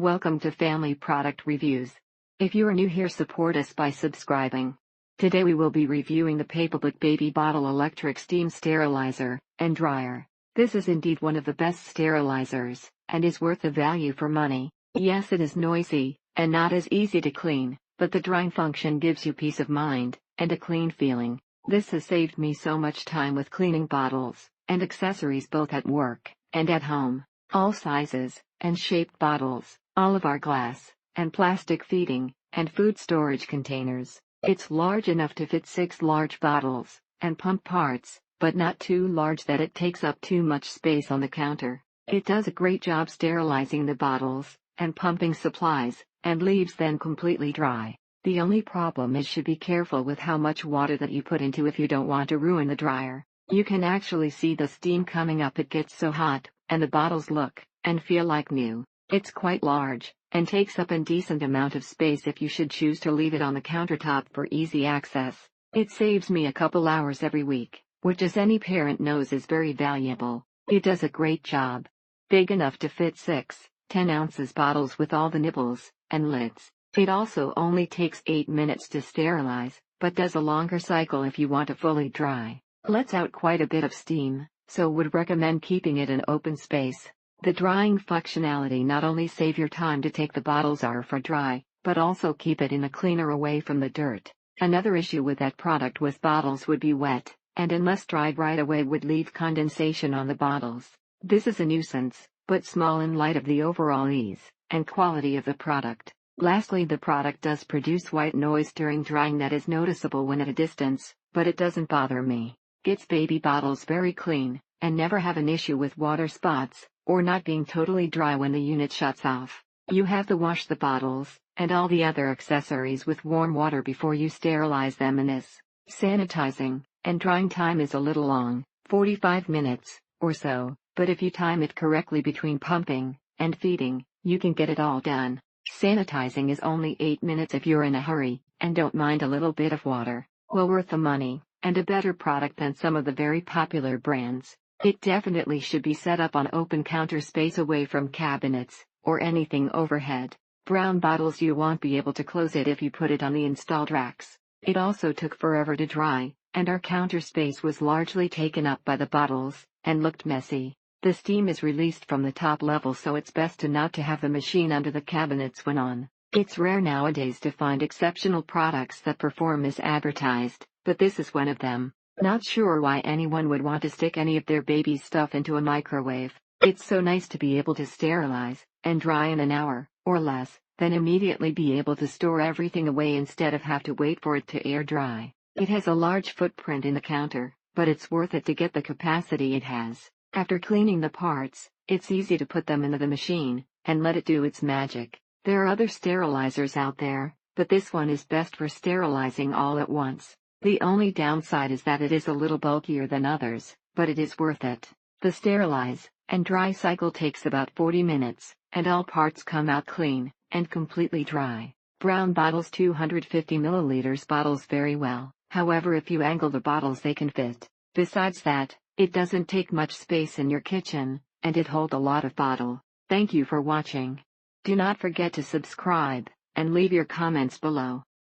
Welcome to Family Product Reviews. If you are new here, support us by subscribing. Today we will be reviewing the Papablic Baby Bottle Electric Steam Sterilizer and Dryer. This is indeed one of the best sterilizers, and is worth the value for money. Yes, it is noisy, and not as easy to clean, but the drying function gives you peace of mind, and a clean feeling. This has saved me so much time with cleaning bottles, and accessories both at work, and at home. All sizes, and shaped bottles, all of our glass, and plastic feeding, and food storage containers. It's large enough to fit 6 large bottles, and pump parts, but not too large that it takes up too much space on the counter. It does a great job sterilizing the bottles, and pumping supplies, and leaves them completely dry. The only problem is should be careful with how much water that you put into if you don't want to ruin the dryer. You can actually see the steam coming up. It gets so hot, and the bottles look and feel like new. It's quite large, and takes up a decent amount of space if you should choose to leave it on the countertop for easy access. It saves me a couple hours every week, which as any parent knows is very valuable. It does a great job. Big enough to fit 6, 10 ounces bottles with all the nibbles and lids. It also only takes 8 minutes to sterilize, but does a longer cycle if you want to fully dry. Lets out quite a bit of steam, so would recommend keeping it in open space. The drying functionality not only save your time to take the bottles off for dry, but also keep it in a cleaner away from the dirt. Another issue with that product was bottles would be wet, and unless dried right away would leave condensation on the bottles. This is a nuisance, but small in light of the overall ease and quality of the product. Lastly, the product does produce white noise during drying that is noticeable when at a distance, but it doesn't bother me. Gets baby bottles very clean, and never have an issue with water spots, or not being totally dry when the unit shuts off. You have to wash the bottles, and all the other accessories with warm water before you sterilize them, and this sanitizing and drying time is a little long, 45 minutes, or so, but if you time it correctly between pumping and feeding, you can get it all done. Sanitizing is only 8 minutes if you're in a hurry, and don't mind a little bit of water. Well worth the money, and a better product than some of the very popular brands. It definitely should be set up on open counter space away from cabinets, or anything overhead. Brown bottles, you won't be able to close it if you put it on the installed racks. It also took forever to dry, and our counter space was largely taken up by the bottles, and looked messy. The steam is released from the top level, so it's best to not to have the machine under the cabinets when on. It's rare nowadays to find exceptional products that perform as advertised, but this is one of them. Not sure why anyone would want to stick any of their baby's stuff into a microwave. It's so nice to be able to sterilize and dry in an hour, or less, then immediately be able to store everything away instead of have to wait for it to air dry. It has a large footprint in the counter, but it's worth it to get the capacity it has. After cleaning the parts, it's easy to put them into the machine, and let it do its magic. There are other sterilizers out there, but this one is best for sterilizing all at once. The only downside is that it is a little bulkier than others, but it is worth it. The sterilize and dry cycle takes about 40 minutes, and all parts come out clean and completely dry. Brown bottles 250 milliliters bottles very well, however if you angle the bottles they can fit. Besides that, it doesn't take much space in your kitchen, and it holds a lot of bottle. Thank you for watching. Do not forget to subscribe, and leave your comments below.